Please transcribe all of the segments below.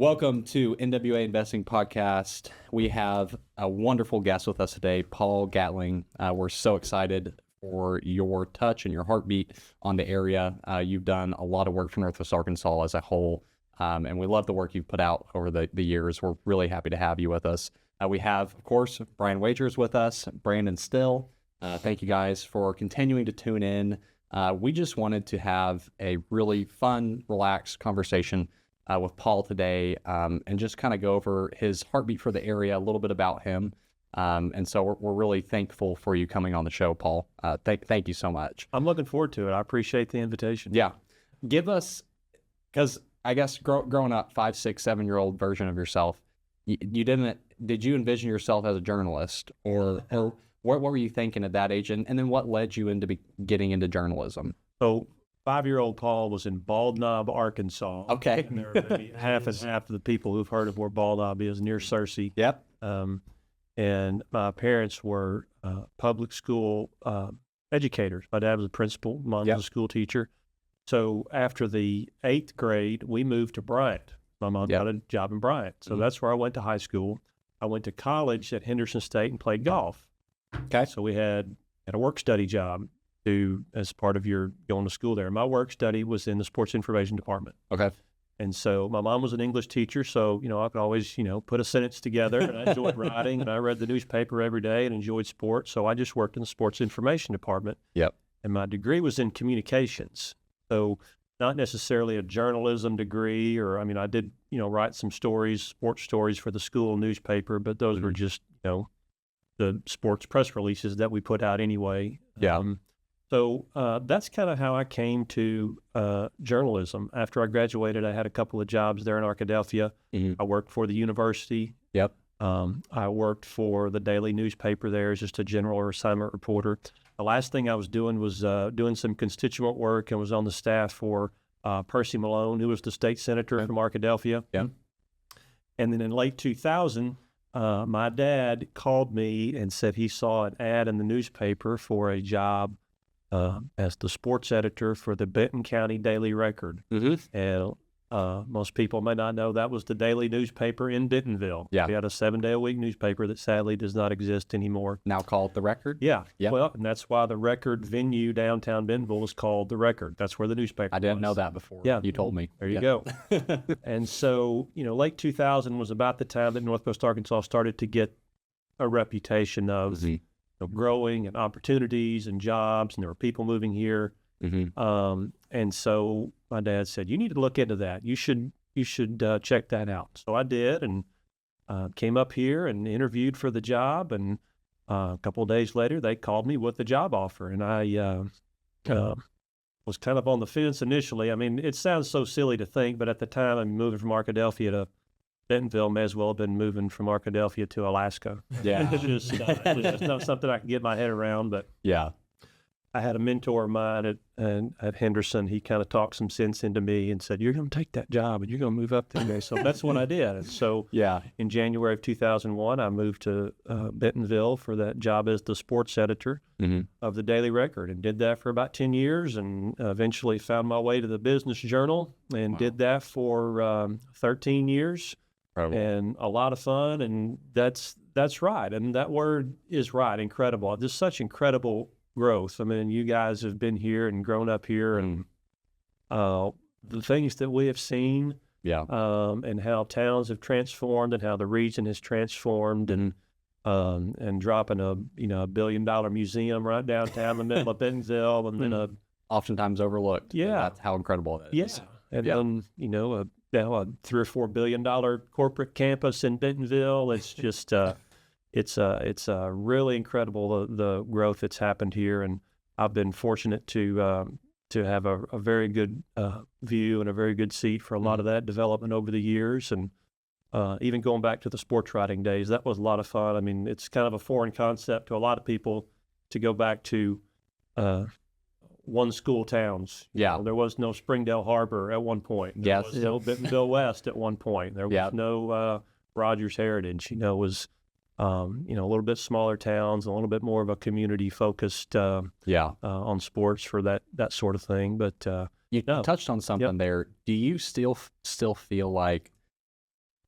Welcome to NWA Investing Podcast. We have a wonderful guest with us today, Paul Gatling. We're so excited for your touch and your heartbeat on the area. You've done a lot of work for Northwest Arkansas as a whole, and we love the work you've put out over the years. We're really happy to have you with us. We have, of course, Brian Wagers with us, Brandon Still. Thank you guys for continuing to tune in. We just wanted to have a really fun, relaxed conversation with Paul today, and just kind of go over his heartbeat for the area, a little bit about him. And so we're really thankful for you coming on the show, Paul. Thank you so much. I'm looking forward to it. I appreciate the invitation. Yeah. Give us, because I guess growing up, 5, 6, 7-year-old version of yourself, did you envision yourself as a journalist, or what were you thinking at that age? And then what led you into getting into journalism? So 5-year-old Paul was in Bald Knob, Arkansas. Okay. And there are maybe half and half of the people who've heard of where Bald Knob is, near Searcy. Yep. And my parents were public school educators. My dad was a principal, mom was a school teacher. So after the 8th grade, we moved to Bryant. My mom got a job in Bryant. So that's where I went to high school. I went to college at Henderson State and played golf. Okay. So we had a work study job as part of your going to school there. My work study was in the sports information department. Okay. And so my mom was an English teacher, so, I could always, put a sentence together, and I enjoyed writing, and I read the newspaper every day and enjoyed sports. So I just worked in the sports information department. Yep. And my degree was in communications. So not necessarily a journalism degree, I did, write some stories, sports stories for the school newspaper, but those were just, the sports press releases that we put out anyway. Yeah. So that's kind of how I came to journalism. After I graduated, I had a couple of jobs there in Arkadelphia. I worked for the university. Yep. I worked for the daily newspaper there as just a general or assignment reporter. The last thing I was doing was doing some constituent work and was on the staff for Percy Malone, who was the state senator from Arkadelphia. Yeah. And then in late 2000, my dad called me and said he saw an ad in the newspaper for a job as the sports editor for the Benton County Daily Record. And most people may not know that was the daily newspaper in Bentonville. Yeah. We had a 7-day-a-week newspaper that sadly does not exist anymore. Now called The Record? Yeah. Yep. Well, and that's why the Record venue downtown Bentonville is called The Record. That's where the newspaper I didn't was. know that before. Yeah. You told me. There you go. And so, late 2000 was about the time that Northwest Arkansas started to get a reputation of growing and opportunities and jobs, and there were people moving here. And so my dad said, you need to look into that. You should check that out. So I did, and came up here and interviewed for the job. And a couple of days later, they called me with the job offer. And I was kind of on the fence initially. It sounds so silly to think, but at the time, I'm moving from Arkadelphia to Bentonville, may as well have been moving from Arkadelphia to Alaska. Yeah. It was just not something I could get my head around, but Yeah. I had a mentor of mine at Henderson. He kind of talked some sense into me and said, you're going to take that job and you're going to move up there. So that's what I did. And so in January of 2001, I moved to Bentonville for that job as the sports editor of the Daily Record, and did that for about 10 years, and eventually found my way to the Business Journal and did that for 13 years. And a lot of fun, and that's right. And that word is right, incredible. Just such incredible growth. You guys have been here and grown up here, and the things that we have seen, and how towns have transformed, and how the region has transformed, and dropping a $1 billion museum right downtown in the middle of Bentonville, and then Oftentimes overlooked. That's how incredible it is. And then now a $3 or $4 billion corporate campus in Bentonville. It's just it's really incredible the growth that's happened here, and I've been fortunate to have a very good view and a very good seat for a lot of that development over the years, and even going back to the sports writing days, that was a lot of fun. It's kind of a foreign concept to a lot of people to go back to one school towns. There was no Springdale Harbor at one point. There was no Bentonville West at one point. There was no Rogers Heritage. It was a little bit smaller towns, a little bit more of a community focused on sports for that sort of thing. But you touched on something there. Do you still feel like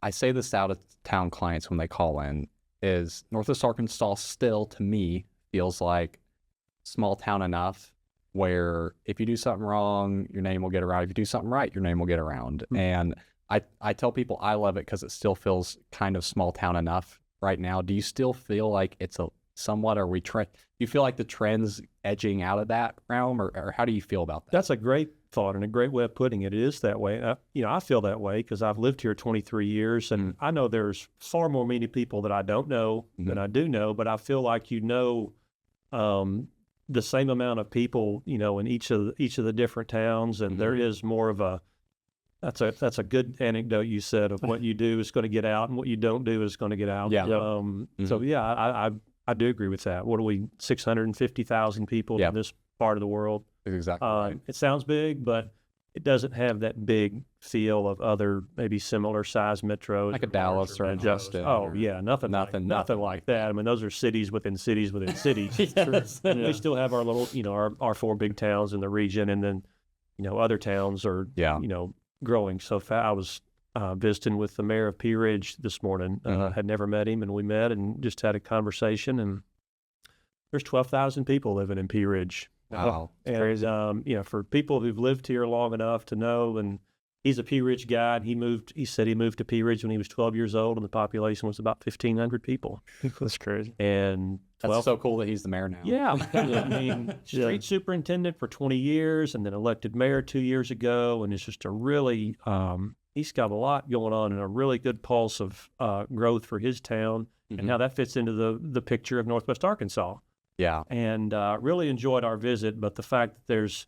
I say this to out of town clients when they call in, is Northwest Arkansas still, to me, feels like small town enough where if you do something wrong, your name will get around. If you do something right, your name will get around. Mm-hmm. And I tell people I love it because it still feels kind of small town enough right now. Do you still feel like it's a somewhat, do you feel like the trend's edging out of that realm, or how do you feel about that? That's a great thought and a great way of putting it. It is that way. I feel that way because I've lived here 23 years, and I know there's far more many people that I don't know than I do know, but I feel like the same amount of people, in each of the different towns, and there is more of a. That's a good anecdote you said of what you do is going to get out, and what you don't do is going to get out. Yeah. So yeah, I do agree with that. What are we, 650,000 people in this part of the world? Exactly. Right. It sounds big, but it doesn't have that big feel of other maybe similar size metros, like a Dallas or a Justin. Oh yeah, nothing like that. I mean, those are cities within cities within cities. Yes. We still have our little, our four big towns in the region, and then, other towns are, growing so fast. I was visiting with the mayor of Pea Ridge this morning. Had never met him, and we met and just had a conversation. And there's 12,000 people living in Pea Ridge. Wow, and crazy. For people who've lived here long enough to know, and he's a Pea Ridge guy. And he said he moved to Pea Ridge when he was 12 years old, and the population was about 1,500 people. That's crazy. And that's so cool that he's the mayor now. Yeah, I mean, street superintendent for 20 years, and then elected mayor 2 years ago, and it's just a really. He's got a lot going on and a really good pulse of growth for his town, and how that fits into the picture of Northwest Arkansas. Yeah. And really enjoyed our visit, but the fact that there's,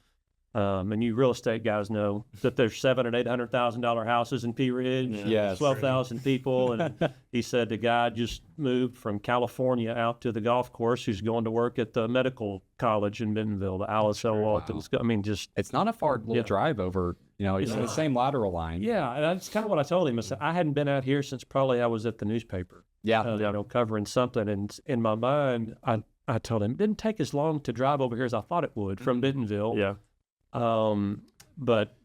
and you real estate guys know, that there's $700,000 and $800,000 houses in Pea Ridge, 12,000 people, and he said the guy just moved from California out to the golf course who's going to work at the medical college in Bentonville, the Alice L. Walton. I mean, it's not a far little drive over. It's the same lateral line. Yeah, and that's kind of what I told him. I said, I hadn't been out here since probably I was at the newspaper. Yeah. Covering something. And in my mind, I told him, it didn't take as long to drive over here as I thought it would from Bentonville. Yeah. But,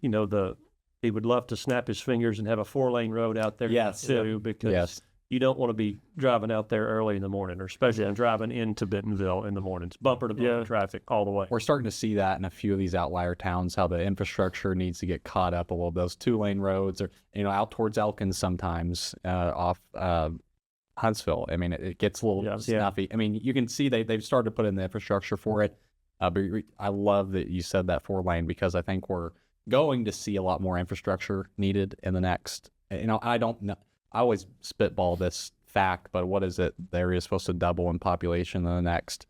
he would love to snap his fingers and have a 4-lane road out there too, because you don't want to be driving out there early in the morning, or especially driving into Bentonville in the mornings, bumper to bumper traffic all the way. We're starting to see that in a few of these outlier towns, how the infrastructure needs to get caught up a little. Those 2-lane roads, or out towards Elkins sometimes, off Huntsville. I mean, it gets a little snuffy. I mean, you can see they've started to put in the infrastructure for it. But I love that you said that 4-lane, because I think we're going to see a lot more infrastructure needed in the next. I don't know. I always spitball this fact, but what is it? The area is supposed to double in population in the next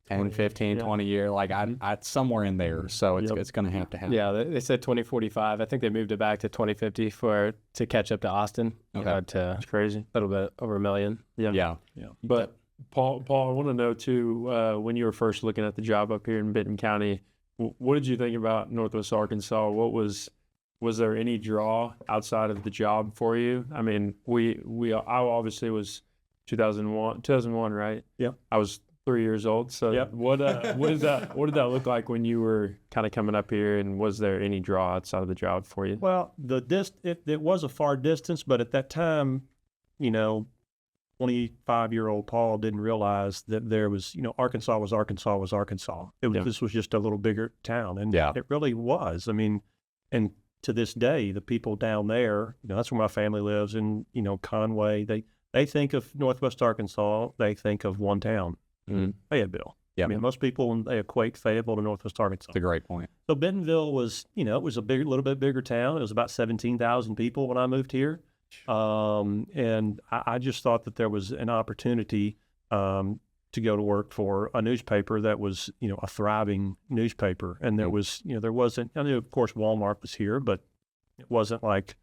10, 15, 20 years. Like I'm somewhere in there. So it's going to have to happen. Yeah, they said 2045. I think they moved it back to 2050 to catch up to Austin. Okay. That's crazy. A little bit over 1 million. Yeah. But Paul, I want to know too, when you were first looking at the job up here in Benton County, what did you think about Northwest Arkansas? Was there any draw outside of the job for you? I mean, I obviously was 2001, right? Yeah. I was 3 years old. So what did that look like when you were kind of coming up here, and was there any draw outside of the job for you? Well, it was a far distance, but at that time, 25-year-old Paul didn't realize that there was, Arkansas was Arkansas. This was just a little bigger town, and it really was. I mean, and to this day, the people down there, that's where my family lives in, Conway. They think of Northwest Arkansas, they think of one town, Fayetteville. Yeah. I mean, most people, when they equate Fayetteville to Northwest Arkansas. That's a great point. So Bentonville was, it was a little bit bigger town. It was about 17,000 people when I moved here. And I just thought that there was an opportunity to go to work for a newspaper that was, a thriving newspaper. And there was, there wasn't, I knew, of course, Walmart was here, but it wasn't like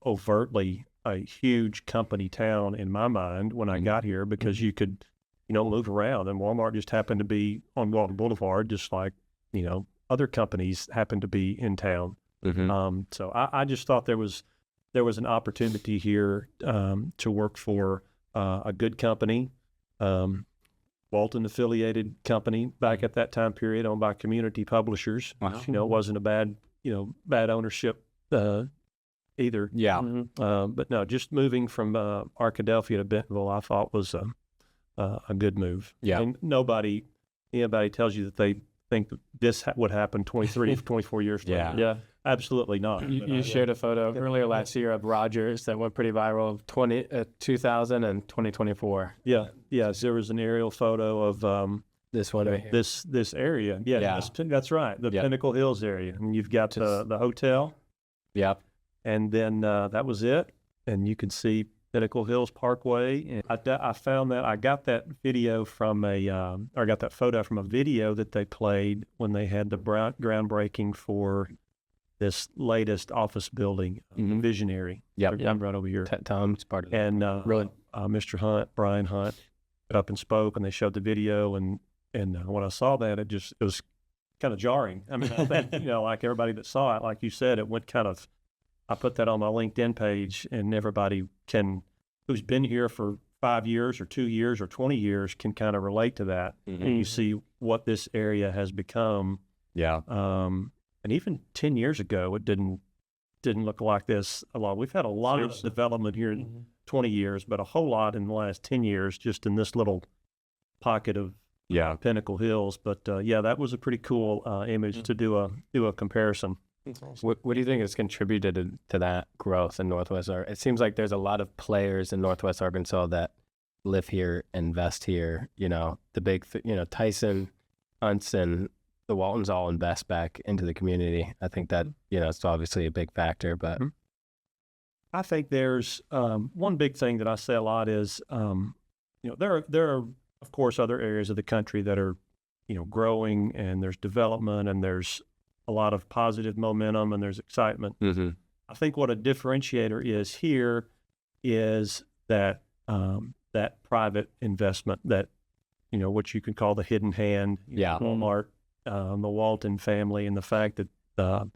overtly a huge company town in my mind when I got here, because you could, move around. And Walmart just happened to be on Walton Boulevard, just like, other companies happened to be in town. So I just thought there was an opportunity here to work for a good company, Walton affiliated company back at that time period, owned by Community Publishers. Wow. Which, wasn't a bad ownership either. Yeah. But no, just moving from Arkadelphia to Bentonville, I thought was a good move. Yeah. And anybody tells you that they think that this would happen 23, 24 years later. Yeah. Yeah. Absolutely not. You shared a photo earlier last year of Rogers that went pretty viral of 2000 and 2024. Yeah. Yes, there was an aerial photo of This one right here. this area. Yeah, Yeah. that's right. The Yep. Pinnacle Hills area. And you've got the hotel, Yep. and then that was it. And you can see Pinnacle Hills Parkway. And I found that I got that video from or I got that photo from a video that they played when they had the groundbreaking for this latest office building, Visionary. Yep. I'm right over here. Tom's part of it. And Really? Mr. Hunt, Brian Hunt, got up and spoke, and they showed the video. And when I saw that, it was kind of jarring. I mean, I think, like everybody that saw it, like you said, it went kind of. I put that on my LinkedIn page, and everybody who's been here for 5 years or 2 years or 20 years can kind of relate to that. And you see what this area has become. Yeah. And even 10 years ago, it didn't look like this a lot. We've had a lot of development here in 20 years, but a whole lot in the last 10 years, just in this little pocket of Pinnacle Hills. But that was a pretty cool image to do a comparison. What do you think has contributed to that growth in Northwest Arkansas? It seems like there's a lot of players in Northwest Arkansas that live here, invest here. The big, Tyson, Unson, the Waltons all invest back into the community. I think that, it's obviously a big factor, but I think there's one big thing that I say a lot is, there are, of course, other areas of the country that are, growing, and there's development, and there's a lot of positive momentum, and there's excitement. I think what a differentiator is here is that that private investment, that what you could call the hidden hand, Walmart, the Walton family, and the fact that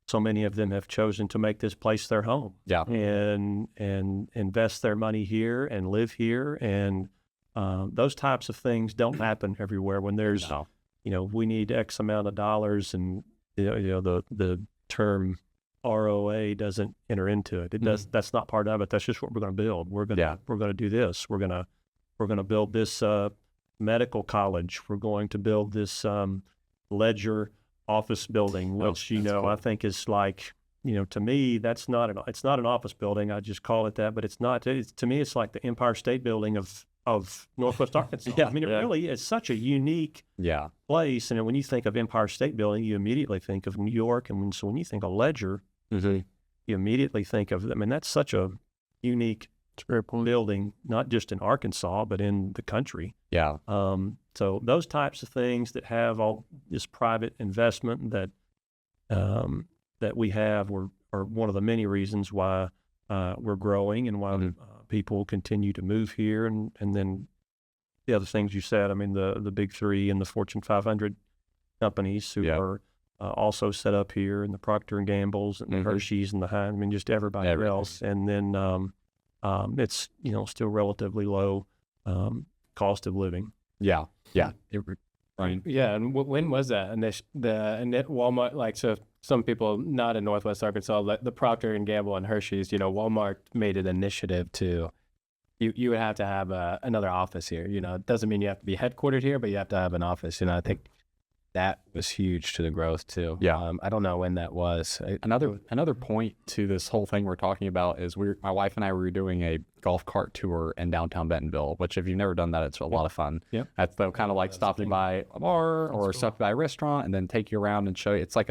so many of them have chosen to make this place their home, and invest their money here and live here, and those types of things don't happen everywhere. When there's we need X amount of dollars, and the term ROA doesn't enter into it. It does. That's not part of it. That's just what we're going to build. We're going to do this. We're going to build this medical college. We're going to build this Ledger office building, which cool. I think is like, to me, it's not an office building. I just call it that, but it's not. To me, it's like the Empire State Building of Northwest Arkansas. I mean, it really is such a unique place. And when you think of Empire State Building, you immediately think of New York. And so when you think of Ledger, you immediately think of, that's such a unique building, not just in Arkansas, but in the country. So those types of things that have all this private investment that we have are one of the many reasons why we're growing, and why people continue to move here. And then the other things you said, the big three and the Fortune 500 companies who are also set up here, and the Procter and Gambles and the Hershey's and the Heinz, just everybody else. And then it's, still relatively low cost of living. Right. Yeah, and when was that? And the Walmart, like, so some people not in Northwest Arkansas, like the Procter and Gamble and Hershey's, Walmart made an initiative to, you would have to have another office here. It doesn't mean you have to be headquartered here, but you have to have an office. I think that was huge to the growth too. I don't know when that was. Another point to this whole thing we're talking about is my wife and I were doing a golf cart tour in downtown Bentonville, which if you've never done that, it's a lot of fun. That's kind of like stopping by a bar or stopping by a restaurant and then take you around and show you. It's like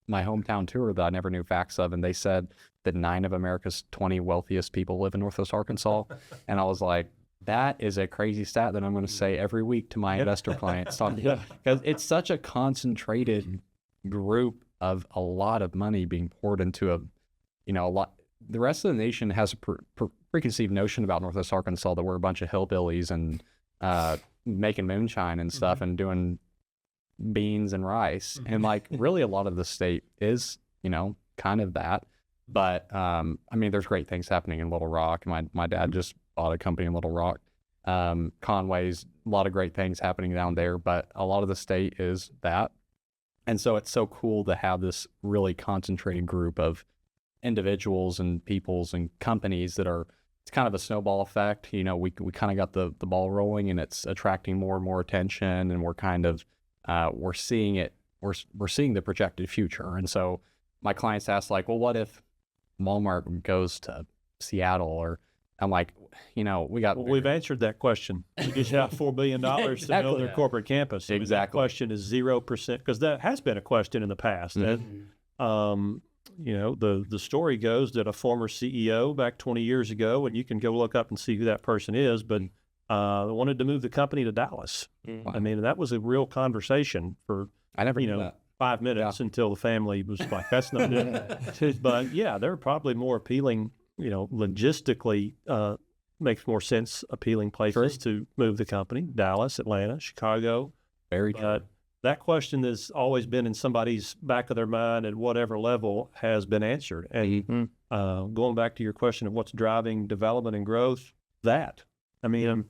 my hometown tour that I never knew facts of, and they said that 9 of America's 20 wealthiest people live in Northwest Arkansas, and I was like, that is a crazy stat that I'm going to say every week to my investor clients, because it's such a concentrated group of a lot of money being poured into a lot. The rest of the nation has a preconceived notion about Northwest Arkansas that we're a bunch of hillbillies and making moonshine and stuff and doing beans and rice. And like really a lot of the state is, kind of that. But there's great things happening in Little Rock. My dad just bought a company in Little Rock. Conway's, a lot of great things happening down there, but a lot of the state is that. And so it's so cool to have this really concentrated group of individuals and peoples and companies that are, it's kind of a snowball effect. You know, we kind of got the ball rolling, and it's attracting more and more attention, and we're kind of we're seeing it. We're seeing the projected future. And so my clients ask, like, well, what if Walmart goes to Seattle? Or I'm like, you know, we've answered that question. We just got $4 billion to build their corporate campus. I mean, Exactly. that question is 0%, because that has been a question in the past. And, you know, the story goes that a former CEO back 20 years ago, and you can go look up and see who that person is, but wanted to move the company to Dallas. Wow. I mean, that was a real conversation for, I never you knew know, that. 5 minutes until the family was like, that's not it. But yeah, they're probably more appealing, you know, logistically, makes more sense, appealing places to move the company: Dallas, Atlanta, Chicago. Very true. But that question that's always been in somebody's back of their mind at whatever level has been answered. And going back to your question of what's driving development and growth, I mean,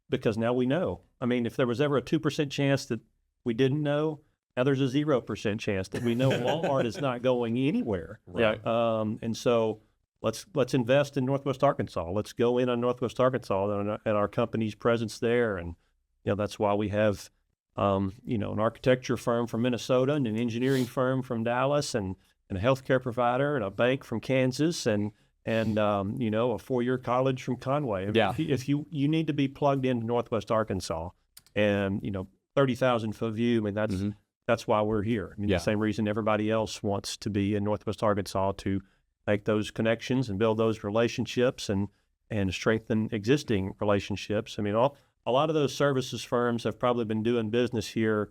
because now we know. I mean, if there was ever a 2% chance that we didn't know, now there's a 0% chance that we know Walmart is not going anywhere. Right. And so let's invest in Northwest Arkansas. Let's go in on Northwest Arkansas and our company's presence there. And, you know, that's why we have, you know, an architecture firm from Minnesota and an engineering firm from Dallas and a healthcare provider and a bank from Kansas and you know, a 4-year college from Conway. If you need to be plugged into Northwest Arkansas and, you know, 30,000 foot view, I mean, that's why we're here. I mean, the same reason everybody else wants to be in Northwest Arkansas, to make those connections and build those relationships and strengthen existing relationships. I mean, a lot of those services firms have probably been doing business here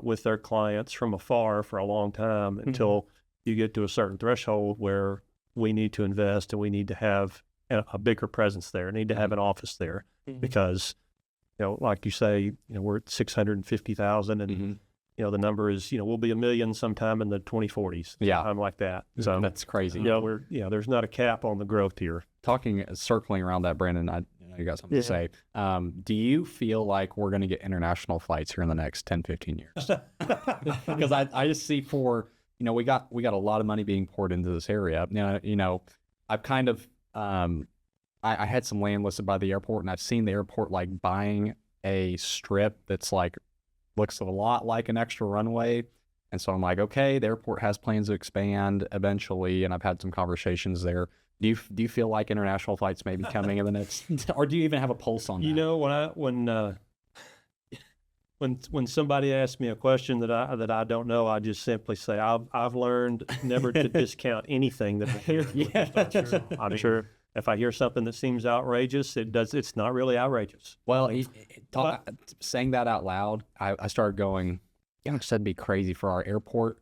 with their clients from afar for a long time until you get to a certain threshold where we need to invest and we need to have a bigger presence there, need to have an office there because, you know, like you say, you know, we're at 650,000 and, you know, the number is, you know, we'll be 1 million sometime in the 2040s, sometime like that. So That's crazy. Yeah, there's not a cap on the growth here. Circling around that, Brandon, I know you got something to say. Do you feel like we're going to get international flights here in the next 10, 15 years? Because I just see you know, we got a lot of money being poured into this area. You know, I've kind of, I had some land listed by the airport, and I've seen the airport like buying a strip that's like, looks a lot like an extra runway. And so I'm like, okay, the airport has plans to expand eventually. And I've had some conversations there. Do you feel like international flights may be coming in the next, or do you even have a pulse on that? You know, when somebody asks me a question that I don't know, I just simply say, I've learned never to discount anything that I hear. I'm sure if I hear something that seems outrageous, it's not really outrageous. Well, saying that out loud, I started going, you know, it'd be crazy for our airport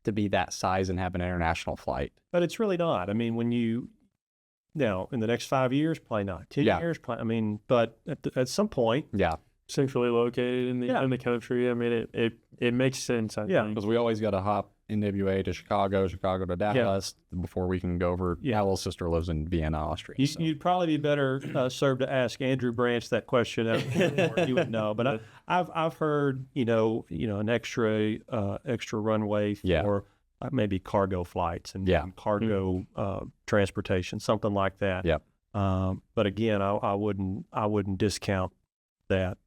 to be that size and have an international flight. But it's really not. I mean, now in the next 5 years, probably not. 10 years, probably, I mean, but at some point, centrally located in the country. I mean, it makes sense. I think. Because we always got to hop NWA to Chicago to Dallas before we can go over. My little sister lives in Vienna, Austria. You'd probably be better served to ask Andrew Branch that question. You would know. But I've heard an extra runway for maybe cargo flights and cargo transportation, something like that. But again, I wouldn't discount that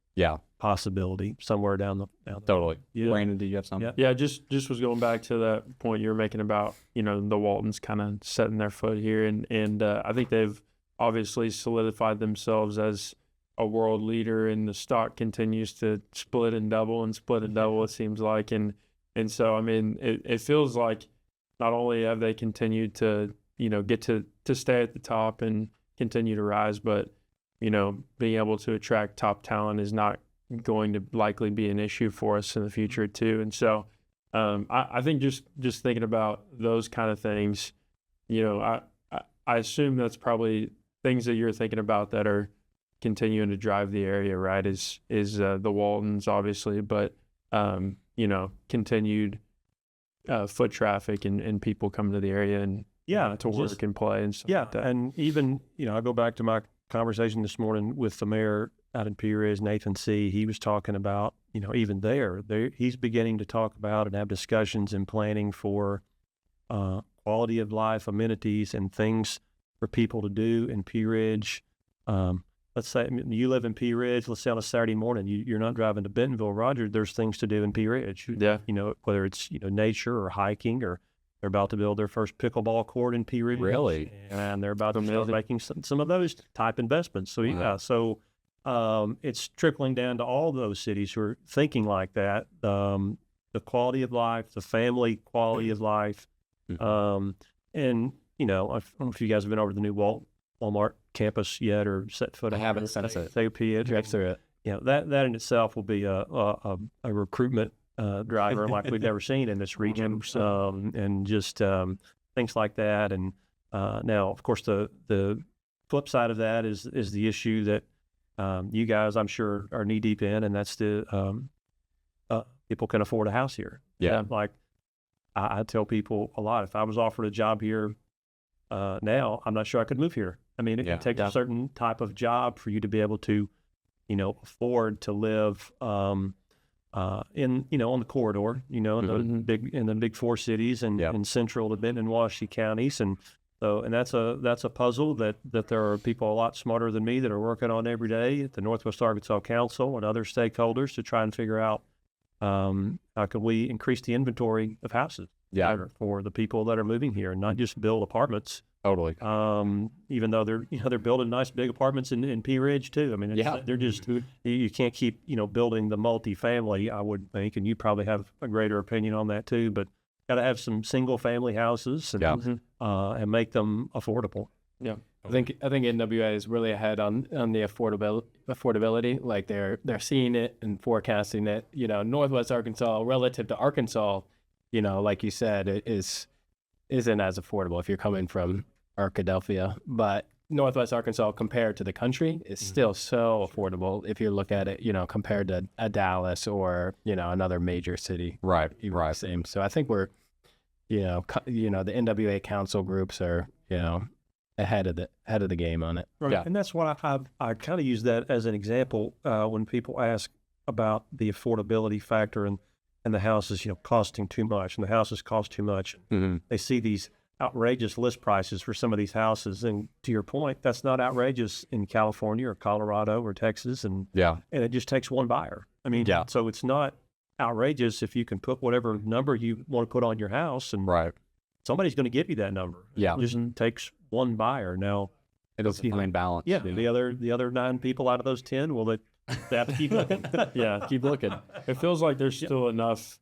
possibility somewhere down the totally. Brandon, do you have something? Just was going back to that point you were making about, you know, the Waltons kind of setting their foot here, and I think they've obviously solidified themselves as a world leader, and the stock continues to split and double, it seems like, and so I mean it feels like not only have they continued to, you know, get to stay at the top and continue to rise, but, you know, being able to attract top talent is not going to likely be an issue for us in the future too. And so I think just thinking about those kind of things, you know, I assume that's probably things that you're thinking about that are continuing to drive the area, right? Is the Waltons, obviously, but you know, continued foot traffic and people coming to the area and to work and play and stuff like that. And even, you know, I go back to my conversation this morning with the mayor out in Perez, Nathan C. He was talking about, you know, even there he's beginning to talk about and have discussions and planning for quality of life, amenities, and things for people to do in Pea Ridge. Let's say you live in Pea Ridge. Let's say on a Saturday morning, you're not driving to Bentonville, Roger. There's things to do in Pea Ridge. Yeah. Whether it's nature or hiking, or they're about to build their first pickleball court in Pea Ridge. Really? And they're about to start making some of those type investments. So it's trickling down to all those cities who are thinking like that. The quality of life, the family quality of life, and I don't know if you guys have been over to the new Walmart campus yet, or set foot. I haven't since it. Drive through it. That in itself will be a recruitment driver like we've never seen in this region, and just things like that. And now, of course, the flip side of that is the issue that you guys, I'm sure, are knee deep in, and that's the people can afford a house here. Yeah. Like I tell people a lot, if I was offered a job here now, I'm not sure I could move here. I mean, it takes a certain type of job for you to be able to, afford to live on the corridor, in the big four cities and in central to Benton and Washoe counties. And that's a puzzle that there are people a lot smarter than me that are working on every day at the Northwest Arkansas Council and other stakeholders to try and figure out how can we increase the inventory of houses for the people that are moving here, and not just build apartments. Totally. Even though they're building nice big apartments in Pea Ridge too. I mean, they're just you can't keep building the multifamily, I would think, and you probably have a greater opinion on that too. But got to have some single family houses and make them affordable. Yeah, I think NWA is really ahead on the affordability. Like they're seeing it and forecasting it. Northwest Arkansas relative to Arkansas, like you said, it isn't as affordable if you're coming from Arkadelphia, but Northwest Arkansas compared to the country is still so affordable if you look at it, compared to a Dallas or, another major city. Right. Same. So I think we're, the NWA council groups are, ahead of the game on it. Right. Yeah. And that's what I kind of use that as an example when people ask about the affordability factor and the houses, costing too much, and the houses cost too much. They see these outrageous list prices for some of these houses, and to your point, that's not outrageous in California or Colorado or Texas, and it just takes one buyer. I mean, so it's not outrageous if you can put whatever number you want to put on your house, and somebody's going to give you that number. Yeah, it just takes one buyer. Now, it doesn't find balance. Yeah, the other 9 people out of those 10, well, they have to keep looking. Keep looking. It feels like there's still enough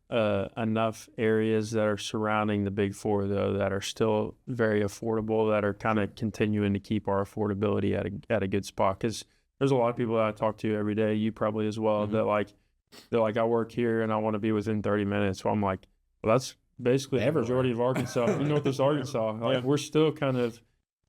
areas that are surrounding the Big Four, though, that are still very affordable, that are kind of continuing to keep our affordability at a good spot. Because there's a lot of people that I talk to every day, you probably as well, that they're like, I work here and I want to be within 30 minutes. So I'm like, well, that's basically the majority of Arkansas. Northwest Arkansas, we're still kind of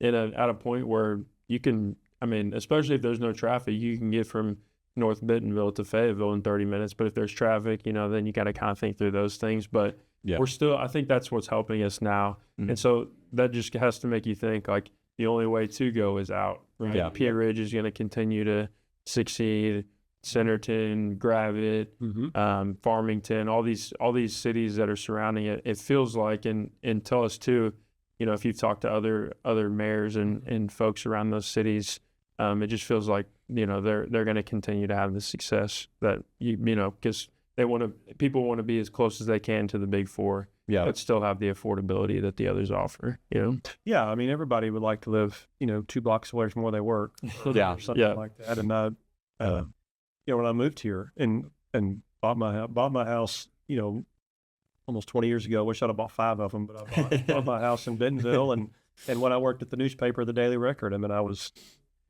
at a point where you can, especially if there's no traffic, you can get from North Bentonville to Fayetteville in 30 minutes. But if there's traffic, then you got to kind of think through those things. But we're still, I think that's what's helping us now. And so that just has to make you think, like, the only way to go is out. Right? Yeah. Pea Ridge is going to continue to succeed. Centerton, Gravette, Farmington, all these cities that are surrounding it. It feels like, and tell us too, if you've talked to other mayors and folks around those cities, it just feels like they're going to continue to have the success that because people want to be as close as they can to the Big Four, but still have the affordability that the others offer. Yeah, everybody would like to live 2 blocks away from where they work, or something like that. And when I moved here and bought my house, almost 20 years ago, I wish I'd have bought 5 of them, but I bought my house in Bentonville, and when I worked at the newspaper, the Daily Record, I was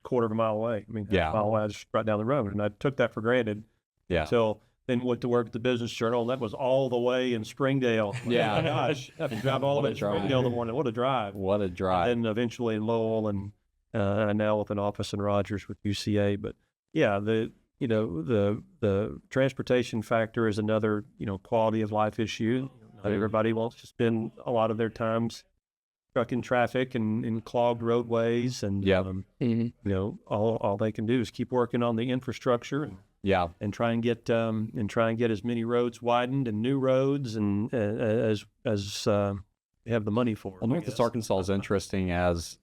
quarter of a mile away. Half a mile away, just right down the road, and I took that for granted. Until then went to work at the Business Journal, and that was all the way in Springdale. Yeah, gosh, I had to drive all the way to Springdale in the morning. What a drive! What a drive! And then eventually in Lowell, and now with an office in Rogers with UCA. But the transportation factor is another quality of life issue. Not everybody wants to spend a lot of their times stuck in traffic and in clogged roadways, and all they can do is keep working on the infrastructure and try and get as many roads widened and new roads and as have the money for. Well, Northwest Arkansas is interesting as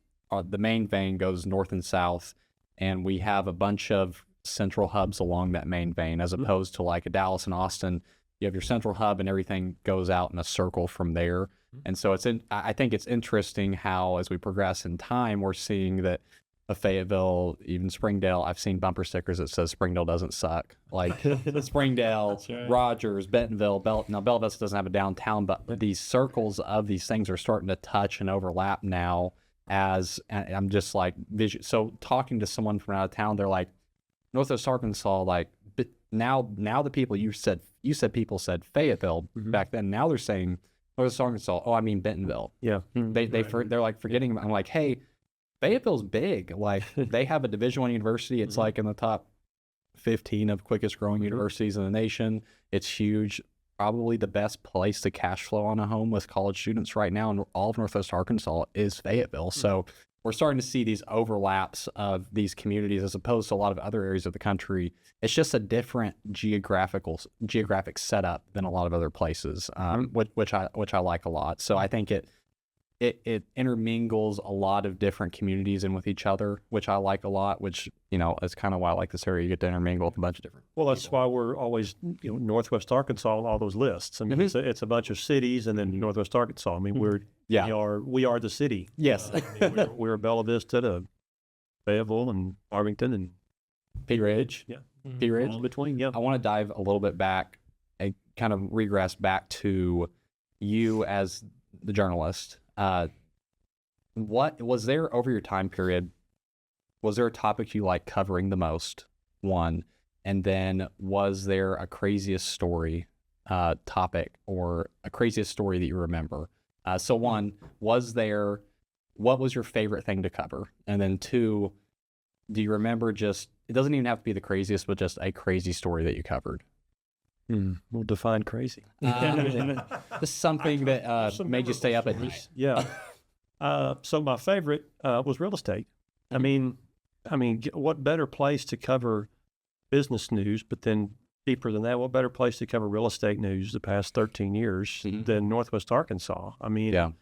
the main vein goes north and south, and we have a bunch of central hubs along that main vein, as opposed to like a Dallas and Austin. You have your central hub, and everything goes out in a circle from there. And so I think it's interesting how, as we progress in time, we're seeing that Fayetteville, even Springdale, I've seen bumper stickers that says Springdale doesn't suck. Like Springdale, right. Rogers, Bentonville, now Bella Vista doesn't have a downtown, but these circles of these things are starting to touch and overlap now. And I'm just like, so talking to someone from out of town, they're like, Northwest Arkansas, like, but now the people you said people said Fayetteville back then. Now they're saying Northwest Arkansas. Oh, I mean Bentonville. Yeah. They're like forgetting. I'm like, hey, Fayetteville's big. Like they have a Division I university. It's like in the top 15 of quickest growing universities in the nation. It's huge. Probably the best place to cash flow on a home with college students right now in all of Northwest Arkansas is Fayetteville. So we're starting to see these overlaps of these communities as opposed to a lot of other areas of the country. It's just a different geographic setup than a lot of other places, which I like a lot. So I think it intermingles a lot of different communities in with each other, which I like a lot, which, is kind of why I like this area. You get to intermingle with a bunch of different Well, that's why we're always, Northwest Arkansas on all those lists. I mean, it's a bunch of cities and then Northwest Arkansas. I mean, we are the city. Yes. I mean, we're Bella Vista to Fayetteville and Farmington and Pea Ridge. Yeah. Pea Ridge. all in between. Yeah. I want to dive a little bit back and kind of regress back to you as the journalist. What was there over your time period? Was there a topic you like covering the most? One, and then was there a craziest story topic or a craziest story that you remember? So one, what was your favorite thing to cover? And then two, do you remember it doesn't even have to be the craziest, but just a crazy story that you covered? We'll define crazy. Just something that made you stay up at night. Yeah. So my favorite was real estate. I mean, what better place to cover business news, but then deeper than that, what better place to cover real estate news the past 13 years than Northwest Arkansas? I mean,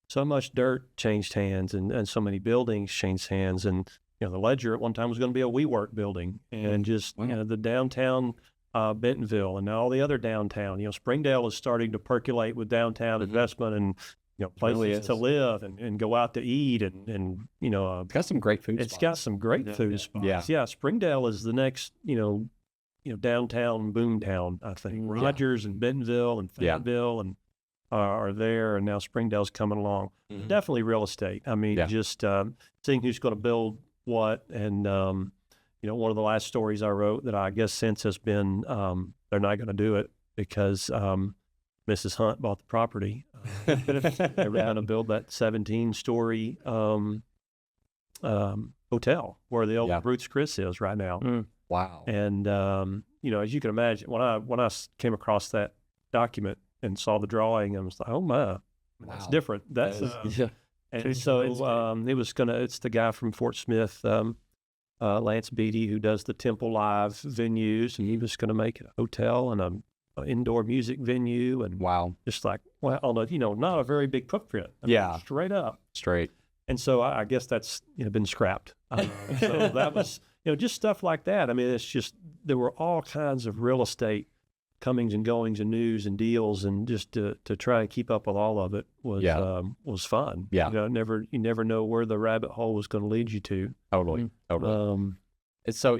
so much dirt changed hands and so many buildings changed hands. And, the Ledger at one time was going to be a WeWork building and just, the downtown Bentonville and all the other downtown. Springdale is starting to percolate with downtown investment and places to live and go out to eat and It's got some great food It's spots. got some great food spots. Yeah. Springdale is the next downtown boomtown, I think. Rogers and Bentonville and Fayetteville and are there, and now Springdale's coming along. Definitely real estate. I mean, just seeing who's going to build what and one of the last stories I wrote that I guess since has been they're not going to do it because Mrs. Hunt bought the property. They were going to build that 17-story hotel where the old Roots Chris is right now. Wow. And as you can imagine, when I came across that document and saw the drawing, I was like, oh my, that's different. That's and so it's the guy from Fort Smith. Lance Beatty, who does the Temple Live venues, and he was going to make it a hotel and an indoor music venue, and just like on a not a very big footprint, straight up. And so I guess that's been scrapped. So that was just stuff like that. I mean, it's just there were all kinds of real estate comings and goings and news and deals, and just to try and keep up with all of it was fun. Yeah, you never know where the rabbit hole was going to lead you to. Totally. So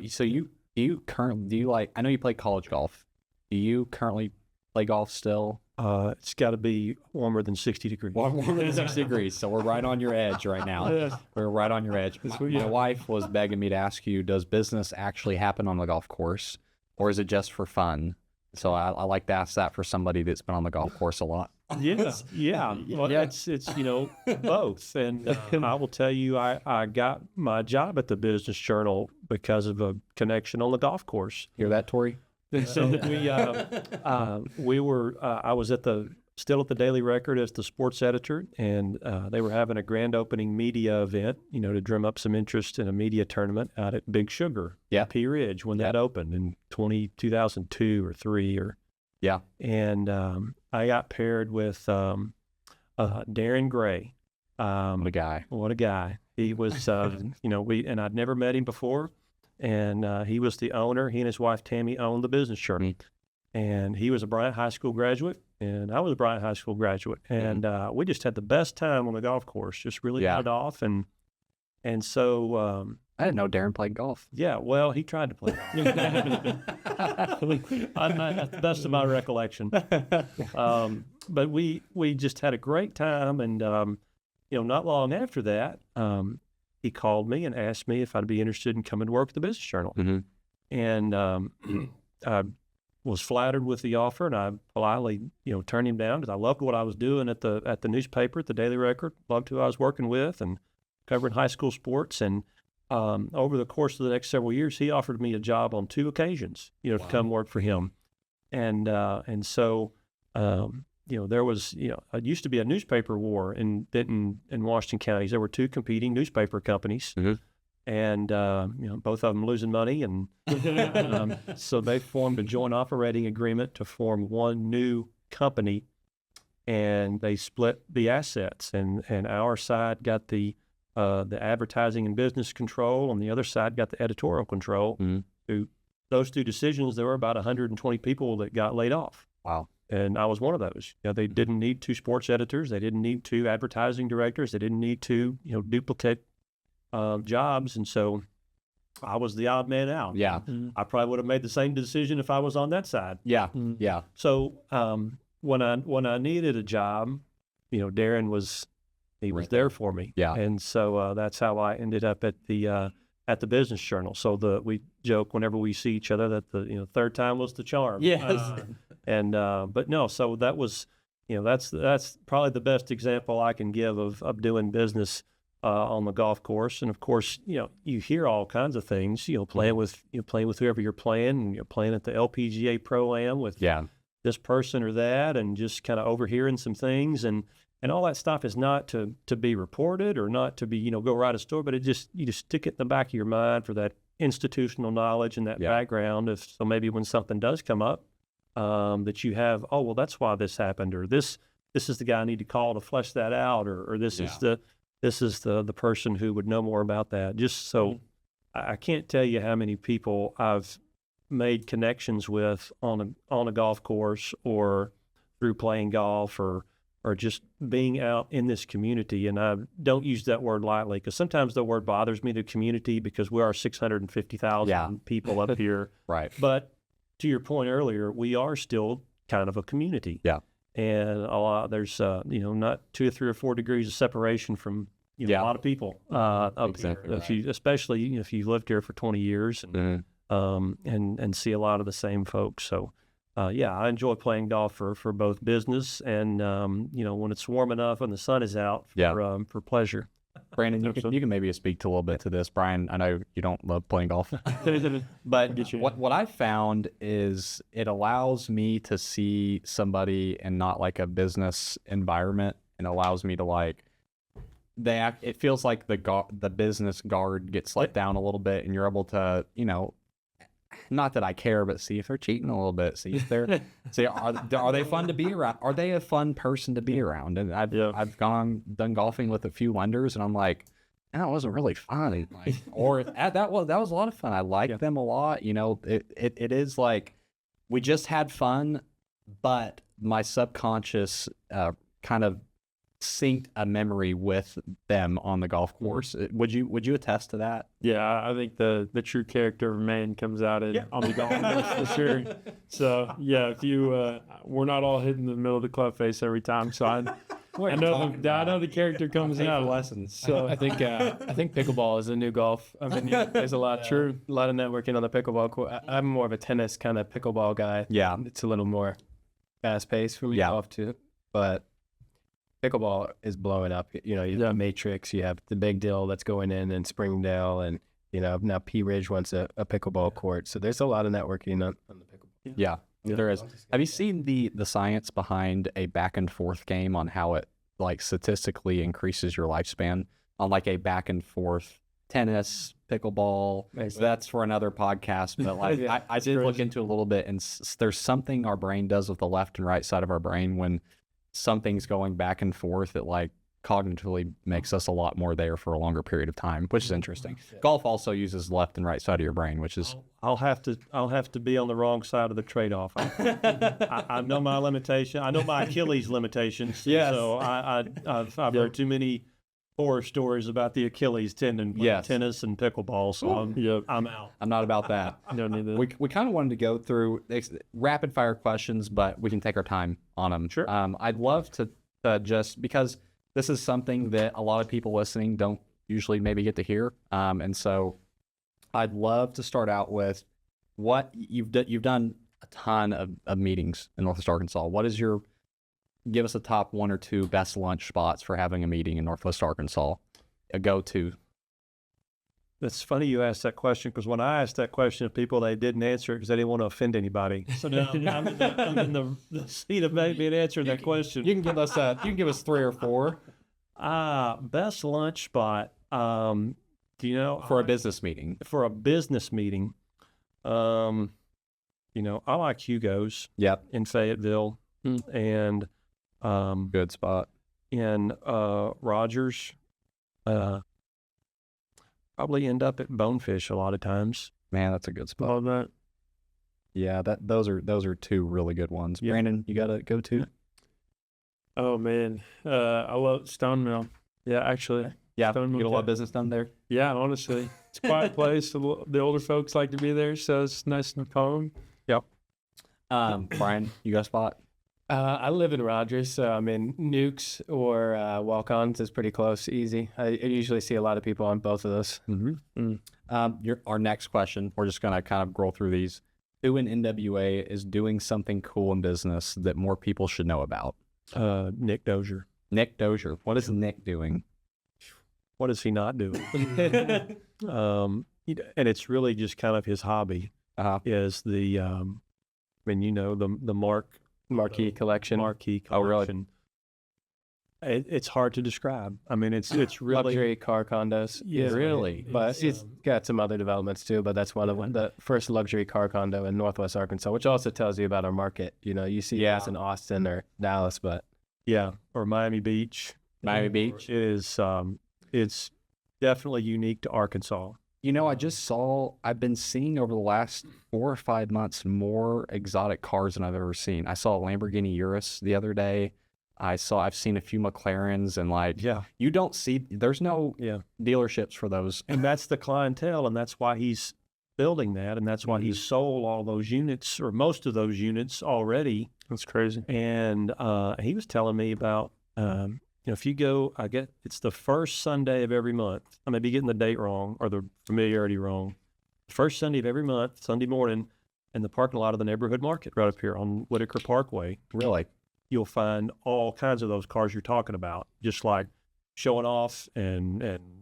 you currently do you like? I know you play college golf. Do you currently play golf still? It's got to be warmer than 60 degrees. Warmer than 60 degrees. So we're right on your edge right now. We're right on your edge. My wife was begging me to ask you, does business actually happen on the golf course, or is it just for fun? So I like to ask that for somebody that's been on the golf course a lot. Yes, yeah. Well, it's both. And I will tell you, I got my job at the Business Journal because of a connection on the golf course. Hear that, Tori? So I was still at the Daily Record as the sports editor, and they were having a grand opening media event, to drum up some interest in a media tournament out at Big Sugar, Pea Ridge, when that opened in 2002 or 3 or. Yeah. And I got paired with Darren Gray. What a guy. What a guy. He was, and I'd never met him before. And he was the owner. He and his wife, Tammy, owned the Business Journal. And he was a Bryant High School graduate, and I was a Bryant High School graduate. And we just had the best time on the golf course, just really hit it off. And so I didn't know Darren played golf. yeah, well, he tried to play golf. That's the best of my recollection. But we just had a great time. And, not long after that, he called me and asked me if I'd be interested in coming to work at the Business Journal. And I was flattered with the offer, and I politely, turned him down because I loved what I was doing at the newspaper, at the Daily Record. Loved who I was working with and covering high school sports. And over the course of the next several years, he offered me a job on 2 occasions, to come work for him. And so there was, it used to be a newspaper war in Benton and Washington counties. There were 2 competing newspaper companies, and both of them losing money, and so they formed a joint operating agreement to form one new company, and they split the assets, and our side got the advertising and business control, and the other side got the editorial control. Through those 2 decisions, there were about 120 people that got laid off. Wow. And I was one of those. They didn't need 2 sports editors. They didn't need 2 advertising directors. They didn't need 2, duplicate jobs. And so I was the odd man out. Yeah. I probably would have made the same decision if I was on that side. Yeah. Yeah. So when I needed a job, Darren was there for me. Yeah. And so that's how I ended up at the Business Journal. So we joke whenever we see each other that the third time was the charm. Yes. But no, so that was, that's probably the best example I can give of doing business on the golf course. And of course, you hear all kinds of things, playing with whoever you're playing, and you're playing at the LPGA Pro-Am with this person or that, and just kind of overhearing some things, and all that stuff is not to be reported or not to be, go write a story, but you just stick it in the back of your mind for that institutional knowledge and that background. So maybe when something does come up, that you have, oh, well, that's why this happened, or this is the guy I need to call to flesh that out, or this is the person who would know more about that. Just so I can't tell you how many people I've made connections with on a golf course, or through playing golf, or just being out in this community. And I don't use that word lightly, because sometimes the word bothers me, the community, because we are 650,000 people up here. Right. But to your point earlier, we are still kind of a community. Yeah. And there's, not 2 or 3 or 4 degrees of separation from a lot of people up here. Especially if you've lived here for 20 years and see a lot of the same folks. So, I enjoy playing golf for both business and, when it's warm enough and the sun is out for pleasure. Brandon, you can maybe speak to a little bit to this. Brian, I know you don't love playing golf, but what I found is it allows me to see somebody in not like a business environment, and allows me to it feels like the business guard gets let down a little bit, and you're able to, not that I care, but see if they're cheating a little bit. See if they're, are they fun to be around? Are they a fun person to be around? And I've done golfing with a few lenders, and I'm like, that wasn't really fun. That was a lot of fun. I liked them a lot. It is like, we just had fun, but my subconscious kind of synced a memory with them on the golf course. Would you attest to that? Yeah, I think the true character of a man comes out on the golf course for sure. So if you we're not all hitting the middle of the club face every time. So I know the character comes out. Lessons. So I think pickleball is the new golf. I mean, there's a lot of networking on the pickleball court. I'm more of a tennis kind of pickleball guy. Yeah, it's a little more fast paced for me. Golf too, but pickleball is blowing up. You have Matrix, you have the big deal that's going in Springdale, and now P Ridge wants a pickleball court. So there's a lot of networking on the pickleball. Yeah, there is. Have you seen the science behind a back and forth game, on how it statistically increases your lifespan on a back and forth tennis, pickleball? That's for another podcast. But I did look into it a little bit, and there's something our brain does with the left and right side of our brain when something's going back and forth, it like cognitively makes us a lot more there for a longer period of time, which is interesting. Golf also uses left and right side of your brain, which is I'll have to be on the wrong side of the trade-off. I know my limitation. I know my Achilles limitations. Yes. So I've heard too many horror stories about the Achilles tendon playing tennis and pickleball. So I'm out. I'm not about that. Don't need that. We kind of wanted to go through rapid fire questions, but we can take our time on them. Sure. I'd love to just, because this is something that a lot of people listening don't usually maybe get to hear. And so I'd love to start out with what you've done a ton of meetings in Northwest Arkansas. Give us a top 1 or 2 best lunch spots for having a meeting in Northwest Arkansas, a go-to. It's funny you asked that question, because when I asked that question of people, they didn't answer it because they didn't want to offend anybody. So now I'm in the seat of maybe answering that question. You can give us 3 or 4. Best lunch spot. For a business meeting. For a business meeting, I like Hugo's. Yep. In Fayetteville, and Good spot. in Rogers. Probably end up at Bonefish a lot of times. Man, that's a good spot. Love that. Yeah, those are 2 really good ones. Yeah. Brandon, you got a go-to? Oh man, I love Stone Mill. Yeah, actually. Yeah, Stone you get a Mill lot of business done there. Yeah, honestly, it's a quiet place. The older folks like to be there, so it's nice and calm. Brian, you got a spot? I live in Rogers, so I mean, Nukes or Walk-Ons is pretty close, easy. I usually see a lot of people on both of those. Our next question, we're just going to kind of scroll through these. Who in NWA is doing something cool in business that more people should know about? Nick Dozier. Nick Dozier. What is Nick doing? What is he not doing? And it's really just kind of his hobby. Is the, the Marquee collection. marquee collection. Oh, really? It's hard to describe. I mean, it's really Luxury car condos. Yeah, really? But it's got some other developments too, but that's one of the first luxury car condo in Northwest Arkansas, which also tells you about our market. You see this in Austin or Dallas, but or Miami Beach. Miami Beach? It is. It's definitely unique to Arkansas. I've been seeing over the last 4 or 5 months more exotic cars than I've ever seen. I saw a Lamborghini Urus the other day. I've seen a few McLarens, and you don't see, there's no dealerships for those. And that's the clientele, and that's why he's building that, and that's why he's sold all those units, or most of those units already. That's crazy. And he was telling me about, if you go, it's the first Sunday of every month. I may be getting the date wrong or the familiarity wrong. First Sunday of every month, Sunday morning, in the parking lot of the neighborhood market right up here on Whitaker Parkway. Really? You'll find all kinds of those cars you're talking about, just like showing off and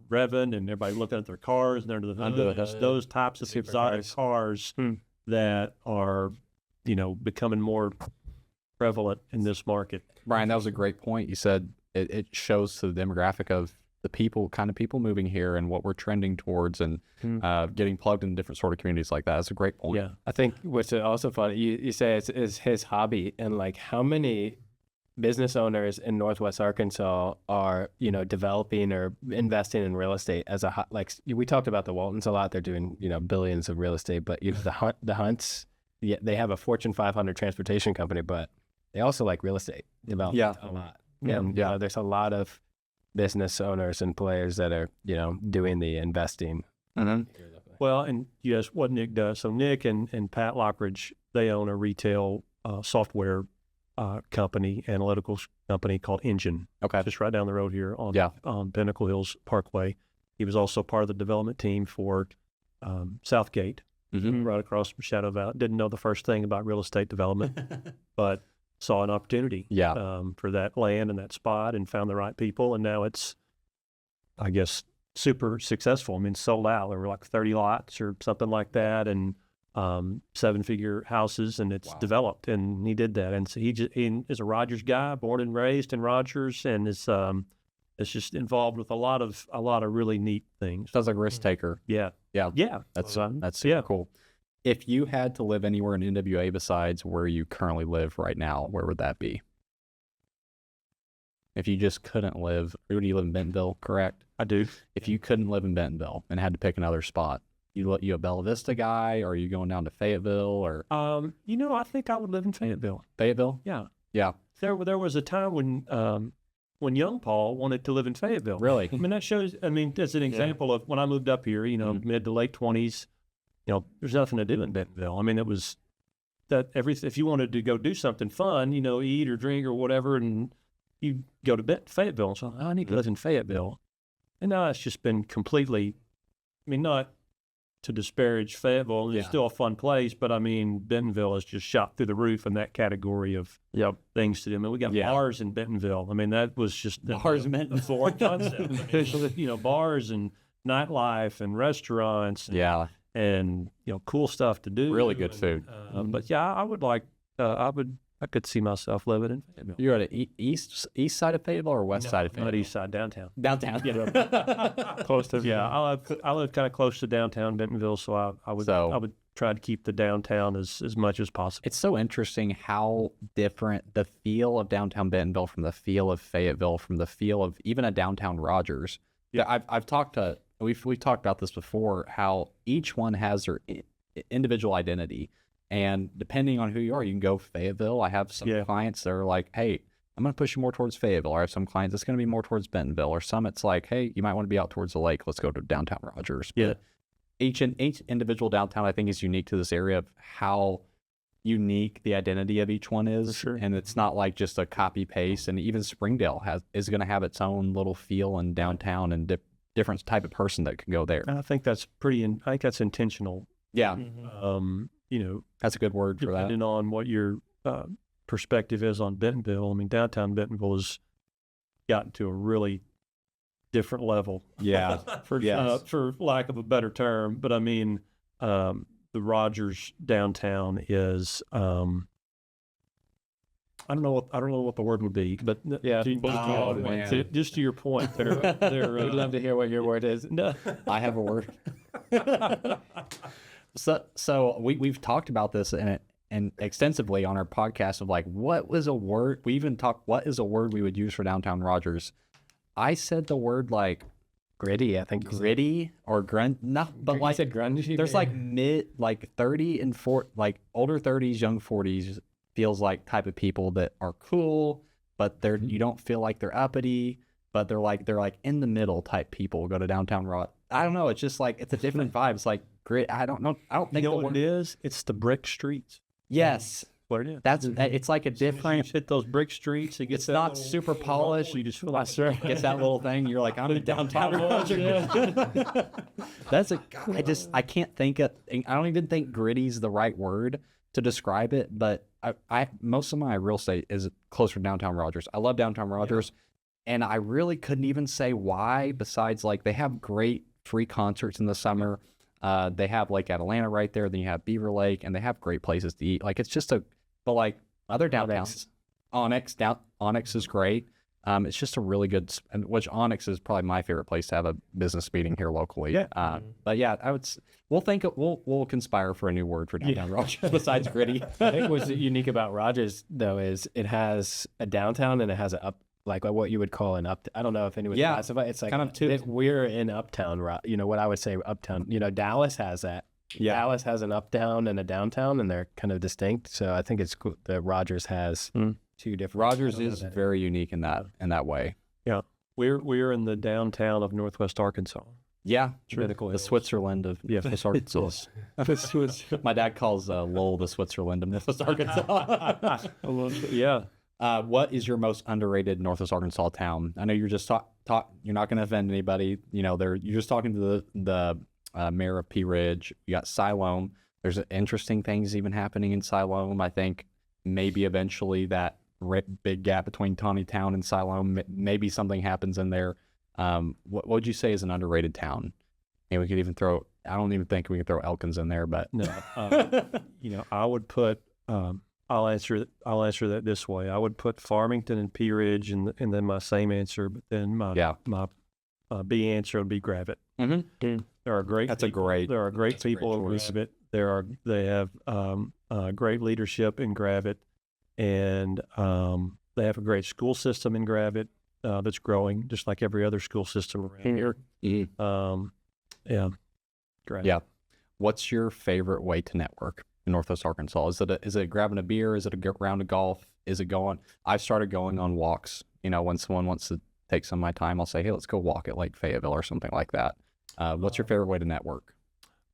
revving, and everybody looking at their cars and under the hood. Those types of exotic cars that are, becoming more prevalent in this market. Brian, that was a great point. You said it shows to the demographic of the kind of people moving here and what we're trending towards, and getting plugged in different sort of communities like that. That's a great point. Yeah. I think what's also funny, you say it's his hobby, and like how many business owners in Northwest Arkansas are, developing or investing in real estate as we talked about the Waltons a lot. They're doing, billions of real estate, but the Hunts, they have a Fortune 500 transportation company, but they also like real estate development a lot. And there's a lot of business owners and players that are, doing the investing. Well, and yes, what Nick does. So Nick and Pat Lockridge, they own a retail software company, analytical company called Engine. Okay. Just right down the road here on Pinnacle Hills Parkway. He was also part of the development team for Southgate, right across from Shadow Valley. Didn't know the first thing about real estate development, but saw an opportunity for that land and that spot, and found the right people. And now it's, I guess, super successful. I mean, sold out. There were like 30 lots or something like that, and 7-figure houses, and it's developed. And he did that. And so he is a Rogers guy, born and raised in Rogers, and is just involved with a lot of really neat things. Sounds like a risk taker. Yeah. That's super cool. If you had to live anywhere in NWA besides where you currently live right now, where would that be? if you just couldn't live, or do you live in Bentonville, correct? I do. If you couldn't live in Bentonville and had to pick another spot, you a Bella Vista guy, or are you going down to Fayetteville, or I think I would live in Fayetteville. Fayetteville? Yeah. Yeah. There was a time when young Paul wanted to live in Fayetteville. Really? I mean, that shows, as an example of when I moved up here, mid to late 20s, there's nothing to do in Bentonville. I mean, it was that if you wanted to go do something fun, eat or drink or whatever, and you go to Fayetteville. So I need to live in Fayettille. And now it's just been completely, not to disparage Fayetteville, it's still a fun place, but Bentonville has just shot through the roof in that category of things to do. I mean, we got bars in Bentonville. I mean, that was just bars in Bentonville. Foreign concept. Bars and nightlife and restaurants. And cool stuff to do. Really good food. But yeah, I would like. I could see myself living in Fayetteville. You're at the east side of Fayetteville or west side of Fayetteville? Not east side, downtown. Downtown. Close to. Yeah, I live kind of close to downtown Bentonville, so I would try to keep the downtown as much as possible. It's so interesting how different the feel of downtown Bentonville from the feel of Fayetteville, from the feel of even a downtown Rogers. Yeah, I've talked to. We've talked about this before, how each one has their individual identity. And depending on who you are, you can go Fayetteville. I have some clients that are like, hey, I'm going to push you more towards Fayettille. Or I have some clients that's going to be more towards Bentonville. Or some it's like, hey, you might want to be out towards the lake. Let's go to downtown Rogers. But each individual downtown, I think, is unique to this area of how unique the identity of each one is. Sure. And it's not like just a copy paste. And even Springdale is going to have its own little feel in downtown and different type of person that can go there. I think that's that's intentional. Yeah. That's a good word for that. Depending on what your perspective is on Bentonville. I mean, downtown Bentonville has gotten to a really different level. Yeah. For lack of a better term. But the Rogers downtown is, I don't know what the word would be, but just to your point, we'd love to hear what your word is. No. I have a word. So we've talked about this and extensively on our podcast of like, what was a word? We even talked, what is a word we would use for downtown Rogers? I said the word like gritty. I think gritty or grunt. No, but like said grungy. There's like 30 and 40, like older 30s, young 40s feels like type of people that are cool, but you don't feel like they're uppity, but they're like in the middle type people go to downtown Rogers. I don't know. It's just like, it's a different vibe. It's like grit. I don't know. I don't think what it is. It's the brick streets. Yes. What it is. It's like a different. You hit those brick streets. It's not super polished. You just feel like gets that little thing. You're like, I'm in downtown Rogers. I can't think of. I don't even think gritty's the right word to describe it. But I most of my real estate is closer to downtown Rogers. I love downtown Rogers, and I really couldn't even say why. Besides, like, they have great free concerts in the summer. They have Lake Atalanta right there. Then you have Beaver Lake, and they have great places to eat. Like, it's just but like other downtowns, Onyx is great. It's just a really good, which Onyx is probably my favorite place to have a business meeting here locally. Yeah. But yeah, we'll conspire for a new word for downtown Rogers besides gritty. I think what's unique about Rogers though is it has a downtown and it has like what you would call an up. I don't know if anyone classify. It's like kind of we're in uptown. What I would say uptown. Dallas has that. Yeah. Dallas has an uptown and a downtown, and they're kind of distinct. So I think it's cool that Rogers has two different. Rogers is very unique in that way. Yeah, we're in the downtown of Northwest Arkansas. Yeah, true. The Switzerland of Northwest Arkansas. My dad calls Lowell the Switzerland of Northwest Arkansas. Yeah. What is your most underrated Northwest Arkansas town? I know you're just you're not going to offend anybody. You're just talking to the mayor of Pea Ridge. You got Siloam. There's interesting things even happening in Siloam. I think maybe eventually that big gap between Town and Siloam, maybe something happens in there. What would you say is an underrated town? And we could even throw. I don't even think we can throw Elkins in there, but no. I would put. I'll answer that this way. I would put Farmington and Pea Ridge, and then my same answer. But then my B answer would be Gravette. Mm-hmm. There are great. That's people. There are great people in Gravette. They have great leadership in Gravette, and they have a great school system in Gravette. that's growing, just like every other school system around here. Yeah, great. Yeah. What's your favorite way to network in Northwest Arkansas? Is it grabbing a beer? Is it a round of golf? Is it going? I've started going on walks. When someone wants to take some of my time, I'll say, hey, let's go walk at Lake Fayetteville or something like that. What's your favorite way to network?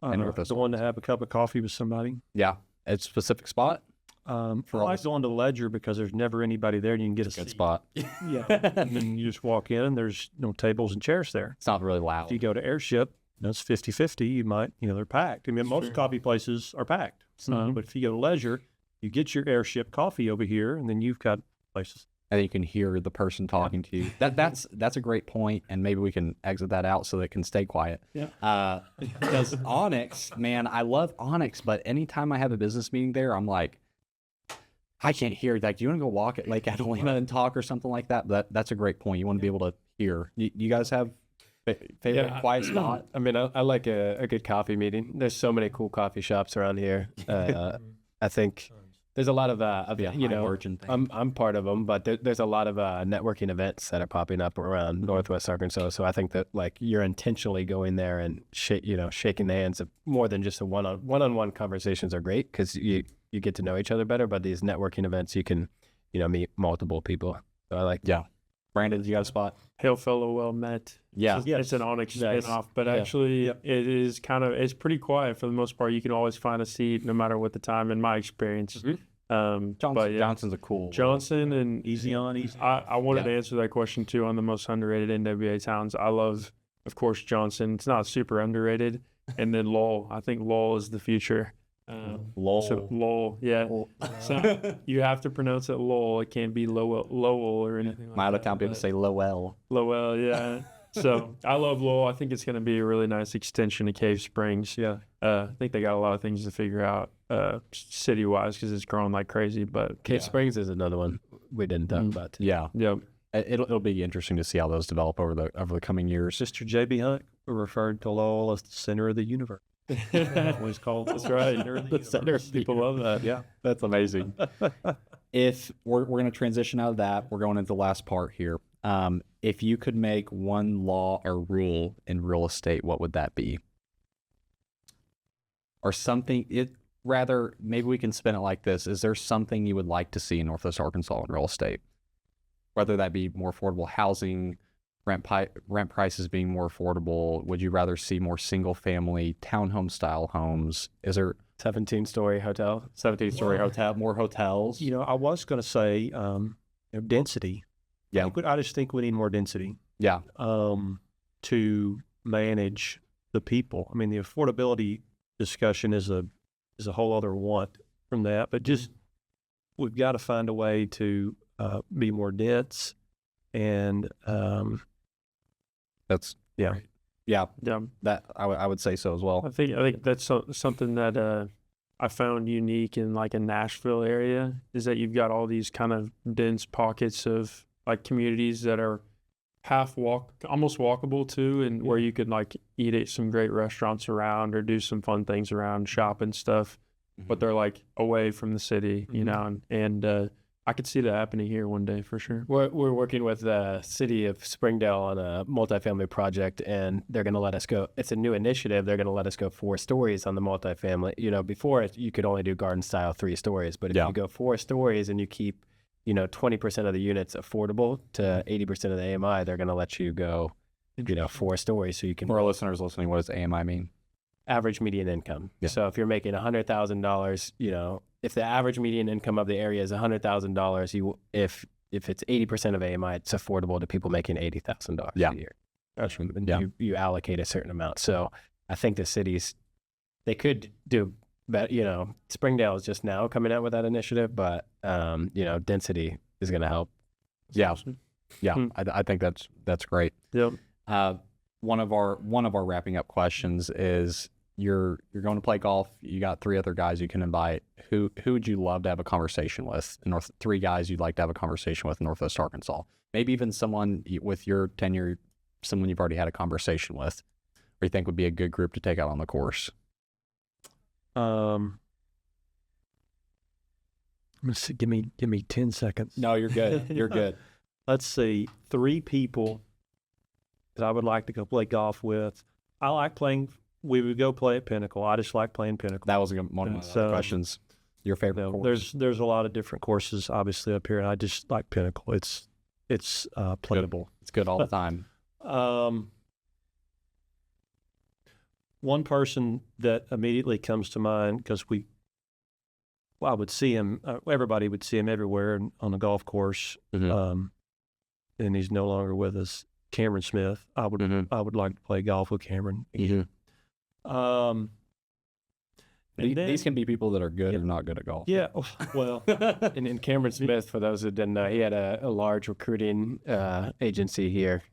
The one to have a cup of coffee with somebody. Yeah. A specific spot? I like going to Ledger because there's never anybody there and you can get a Good seat. spot. Yeah. And then you just walk in and there's tables and chairs there. It's not really loud. If you go to Airship, it's 50-50. You might, they're packed. I mean, most coffee places are packed. But if you go to Leisure, you get your Airship coffee over here and then you've got places. And then you can hear the person talking to you. That's a great point, and maybe we can exit that out so that it can stay quiet. Yeah. Because Onyx, man, I love Onyx, but anytime I have a business meeting there, I'm like, I can't hear. Like, do you want to go walk at Lake Adelina and talk or something like that? But that's a great point. You want to be able to hear. You guys have favorite quiet spot? I mean, I like a good coffee meeting. There's so many cool coffee shops around here. I think there's a lot of I'm part of them, but there's a lot of networking events that are popping up around Northwest Arkansas. So I think that like you're intentionally going there and shaking the hands of more than just a one-on-one conversations are great because you get to know each other better. But these networking events, you can meet multiple people. So I like. Yeah. Brandon, you got a spot? Hail fellow, well met. Yeah. It's an Onyx spinoff, but actually it is it's pretty quiet for the most part. You can always find a seat no matter what the time, in my experience. Johnson's a cool Johnson and easy. I wanted to answer that question too on the most underrated NWA towns. I love, of course, Johnson. It's not super underrated. And then Lowell. I think Lowell is the future. Lowell. So Lowell, yeah. So you have to pronounce it Lowell. It can't be Lowell or anything like My that. out of town people say Lowell. Lowell, yeah. So I love Lowell. I think it's going to be a really nice extension of Cave Springs. Yeah. I think they got a lot of things to figure out city-wise because it's growing like crazy. But Cave Springs is another one we didn't talk about today. Yeah. Yep. It'll be interesting to see how those develop over the coming years. Sister J.B. Hunt referred to Lowell as the center of the universe. That's what it's called. That's right. The center. People love that. Yeah. That's amazing. If we're going to transition out of that, we're going into the last part here. If you could make one law or rule in real estate, what would that be? Or something, maybe we can spin it like this. Is there something you would like to see in Northwest Arkansas in real estate? Whether that be more affordable housing, rent prices being more affordable, would you rather see more single-family townhome style homes? Is there 17-story hotel? 17-story hotel, more hotels? I was going to say density. Yeah. I just think we need more density. Yeah. To manage the people. I mean, the affordability discussion is a whole other want from that, but just we've got to find a way to be more dense and that's Yeah. That I would say so as well. I think that's something that I found unique in like a Nashville area is that you've got all these kind of dense pockets of like communities that are almost walkable too, and where you could like eat at some great restaurants around or do some fun things around, shop and stuff, but they're like away from the city, and I could see that happening here one day for sure. We're working with the city of Springdale on a multifamily project, and they're going to let us go. It's a new initiative. They're going to let us go 4 stories on the multifamily. Before you could only do garden style 3 stories, but if you go 4 stories and you keep 20% of the units affordable to 80% of the AMI, they're going to let you go 4 stories. So you can, for our listeners listening, what does AMI mean? Average median income. Yeah. So if you're making $100,000, if the average median income of the area is $100,000, if it's 80% of AMI, it's affordable to people making $80,000 a year. And you allocate a certain amount. So I think the cities, they could do better. Springdale is just now coming out with that initiative, but density is going to help. Yeah. I think that's great. Yep. One of our wrapping up questions is you're going to play golf. You got 3 other guys you can invite. Who would you love to have a conversation with? 3 guys you'd like to have a conversation with in Northwest Arkansas. Maybe even someone with your tenure, someone you've already had a conversation with, or you think would be a good group to take out on the course. I'm gonna say, give me 10 seconds. No, you're good. You're good. let's see, 3 people that I would like to go play golf with. I like playing. We would go play at Pinnacle. I just like playing Pinnacle. That was one of my other questions. Your favorite course? There's a lot of different courses, obviously, up here, and I just like Pinnacle. It's playable. It's good all the time. One person that immediately comes to mind, because I would see him. Everybody would see him everywhere on the golf course, and he's no longer with us. Cameron Smith. I would like to play golf with Cameron. These can be people that are good or not good at golf. Yeah, well, and Cameron Smith, for those who didn't know, he had a large recruiting agency here,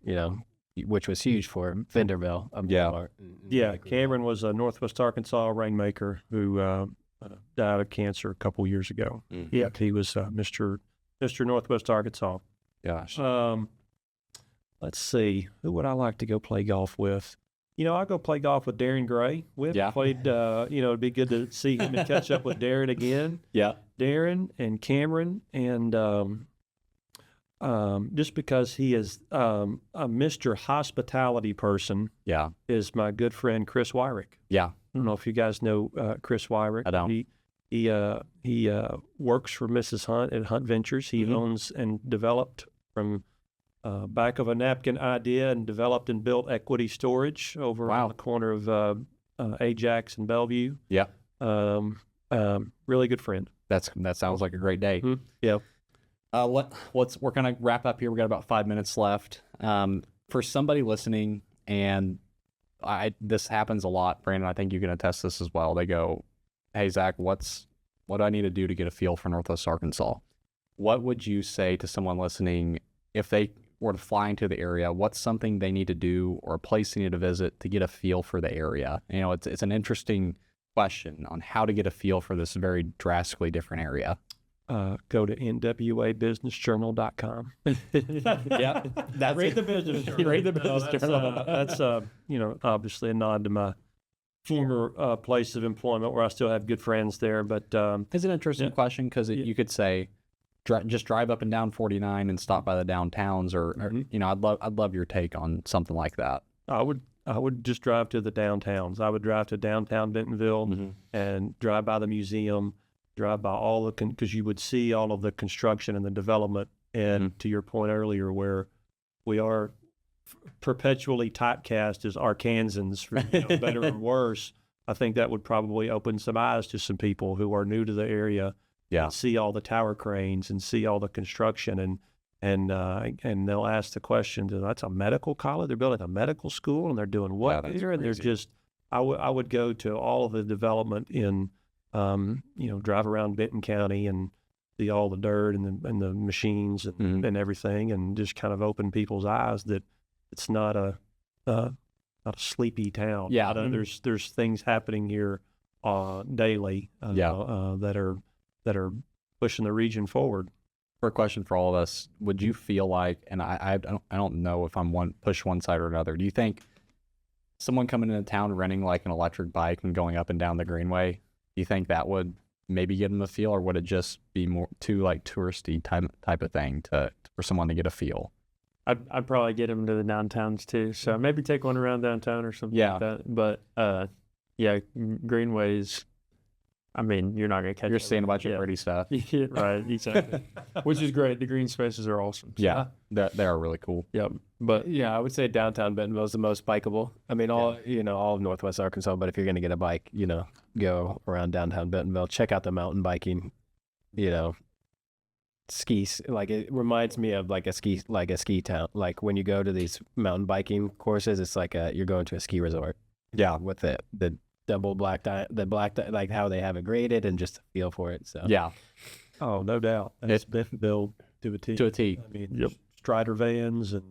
which was huge for Bentonville. Cameron was a Northwest Arkansas rainmaker who died of cancer a couple years ago. Yeah, he was Mr. Northwest Arkansas. Gosh. Let's see, who would I like to go play golf with? I go play golf with Darren Gray. We haven't played, it'd be good to see him and catch up with Darren again. Yeah. Darren and Cameron, and just because he is a Mr. Hospitality person, is my good friend Chris Wyrick. Yeah. I don't know if you guys know Chris Wyrick. I don't. He works for Mrs. Hunt at Hunt Ventures. He owns and developed from back of a napkin idea and developed and built Equity Storage over on the corner of Ajax and Bellevue. Yeah. Really good friend. That sounds like a great day. Yeah. We're gonna wrap up here. We got about 5 minutes left. For somebody listening, and this happens a lot, Brandon, I think you can attest this as well. They go, "Hey Zach, what do I need to do to get a feel for Northwest Arkansas?" What would you say to someone listening if they were to fly into the area? What's something they need to do or a place they need to visit to get a feel for the area? It's an interesting question on how to get a feel for this very drastically different area. Go to nwabusinessjournal.com. Yeah, read the business journal. Read the business journal. That's obviously a nod to my former place of employment where I still have good friends there. But it's an interesting question because you could say, just drive up and down 49 and stop by the downtowns, or I'd love your take on something like that. I would just drive to the downtowns. I would drive to downtown Bentonville and drive by the museum, drive by all because you would see all of the construction and the development. And to your point earlier, where we are perpetually typecast as Arkansans, for better or worse, I think that would probably open some eyes to some people who are new to the area. Yeah, see all the tower cranes and see all the construction, and they'll ask the question, "That's a medical college? They're building a medical school, and they're doing what here?" And they're just, I would go to all of the development in, drive around Benton County and see all the dirt and the machines and everything, and just kind of open people's eyes that it's not a sleepy town. Yeah, there's things happening here daily. That are pushing the region forward. For a question for all of us, would you feel like, and I don't know if I'm push one side or another, do you think someone coming into town renting like an electric bike and going up and down the Greenway, do you think that would maybe give them a feel, or would it just be more too like touristy type of thing for someone to get a feel? I'd probably get them to the downtowns too. So maybe take one around downtown or something like that. But Greenways, I mean, you're not going to catch. You're seeing a bunch of pretty stuff. Yeah, right, exactly. Which is great. The green spaces are awesome. So. Yeah, they are really cool. Yep. But I would say downtown Bentonville is the most bikeable. I mean, all of Northwest Arkansas. But if you're going to get a bike, go around downtown Bentonville. Check out the mountain biking. Skis. Like, it reminds me of like a ski town. Like when you go to these mountain biking courses, it's like you're going to a ski resort. Yeah, with the double black like how they have it graded and just a feel for it. So no doubt, it's Bentonville to a T. To a T. I mean, Strider vans and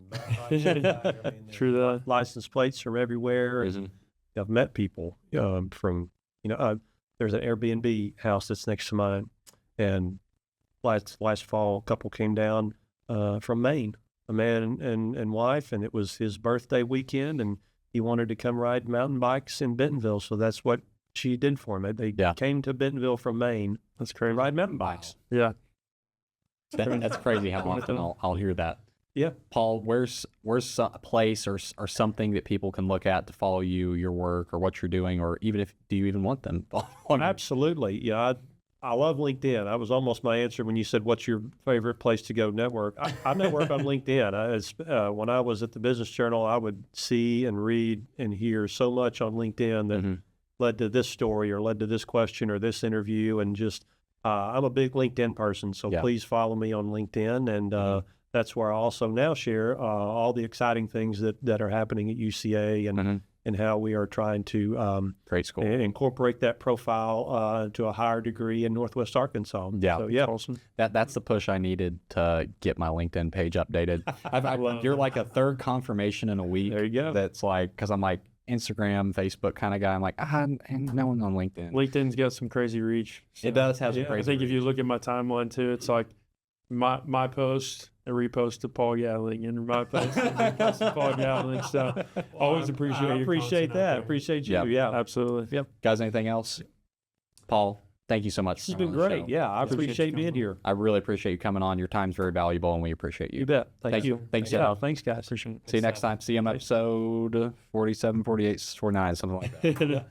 true that. License plates are everywhere. And I've met people from there's an Airbnb house that's next to mine, and last fall a couple came down from Maine, a man and wife, and it was his birthday weekend, and he wanted to come ride mountain bikes in Bentonville, so that's what she did for him. They came to Bentonville from Maine. That's crazy. Ride mountain bikes. Yeah. That's crazy how often I'll hear that. Yeah. Paul, where's a place or something that people can look at to follow you, your work, or what you're doing, or even if do you even want them following you? Absolutely. Yeah, I love LinkedIn. That was almost my answer when you said, what's your favorite place to go network? I network on LinkedIn. When I was at the Business Journal, I would see and read and hear so much on LinkedIn that led to this story or led to this question or this interview. And just, I'm a big LinkedIn person, so please follow me on LinkedIn. And that's where I also now share all the exciting things that are happening at UCA and how we are trying to Great school. incorporate that profile to a higher degree in Northwest Arkansas. Yeah, so, yeah, awesome. That's the push I needed to get my LinkedIn page updated. You're like a third confirmation in a week. There you go. That's like, because I'm like Instagram, Facebook kind of guy. I'm like, no one's on LinkedIn. LinkedIn's got some crazy reach. So, It does have some I crazy think if reach. you look at my timeline too, it's like my post, a repost to Paul Gatling, and my post, a repost to Paul Gatling. So always appreciate I your appreciate content out that. there. Appreciate you. Yep. Yeah. Absolutely. Yep. Guys, anything else? Paul, thank you so much. This has for been coming on the great. show. Yeah, I Appreciate appreciate you being coming here. I really appreciate you coming on. Your time's very valuable, and we appreciate you. You bet. Thank you. Thanks. Yeah, thanks, guys. Appreciate it. See you next time. See you on episode 47, 48, 49, something like that.